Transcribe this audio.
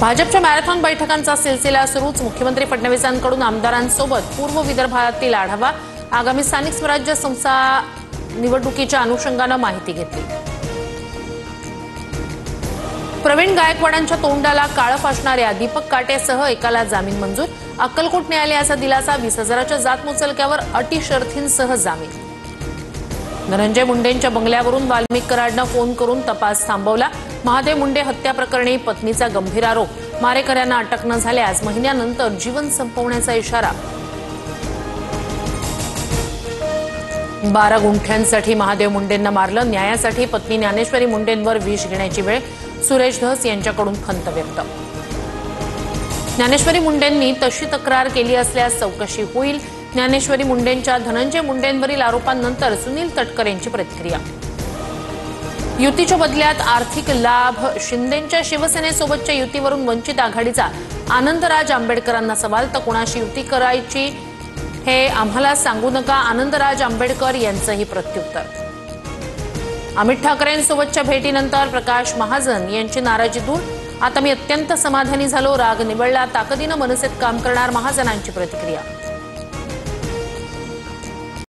भाजपच्या मॅरेथॉन बैठकांचा सिलसिला सुरूच. मुख्यमंत्री फडणवीसांकडून आमदारांसोबत पूर्व विदर्भातील आढावा, आगामी स्थानिक स्वराज्य संस्था निवडणुकीच्या अनुषंगाने माहिती घेतली. प्रवीण गायकवाडांच्या तोंडाला काळं फासणाऱ्या दीपक काटेसह एकाला जामीन मंजूर. अक्कलकोट न्यायालयाचा दिलासा. 20,000च्या जात मुचलक्यावर अटी शर्थींसह जामीन. धनंजय मुंडेंच्या बंगल्यावरून वाल्मिक कराडनं फोन करून तपास थांबवला. महादेव मुंडे हत्या प्रकरणी पत्नीचा गंभीर आरोप. मारेकऱ्यांना अटक न झाल्यास महिन्यानंतर जीवन संपवण्याचा इशारा. 12 गुंठ्यांसाठी महादेव मुंडेंना मारलं. न्यायासाठी पत्नी ज्ञानेश्वरी मुंडेंवर विष घेण्याची वेळ. सुरेश धस यांच्याकडून खंत व्यक्त. ज्ञानेश्वरी मुंडेंनी तशी तक्रार केली असल्यास चौकशी होईल. ज्ञानेश्वरी मुंडेंच्या धनंजय मुंडेंवरील आरोपांनंतर सुनील तटकर यांची प्रतिक्रिया. युतीच्या बदल्यात आर्थिक लाभ. शिंदेंच्या शिवसेनेसोबतच्या युतीवरून वंचित आघाडीचा आनंदराज आंबेडकरांना सवाल. तर कोणाशी युती करायची हे आम्हाला सांगू नका, आनंदराज आंबेडकर यांचंही प्रत्युत्तर. अमित ठाकरेंसोबतच्या भेटीनंतर प्रकाश महाजन यांची नाराजी दूर. आता मी अत्यंत समाधानी झालो, राग निवळला, ताकदीनं मनसेत काम करणार, महाजनांची प्रतिक्रिया.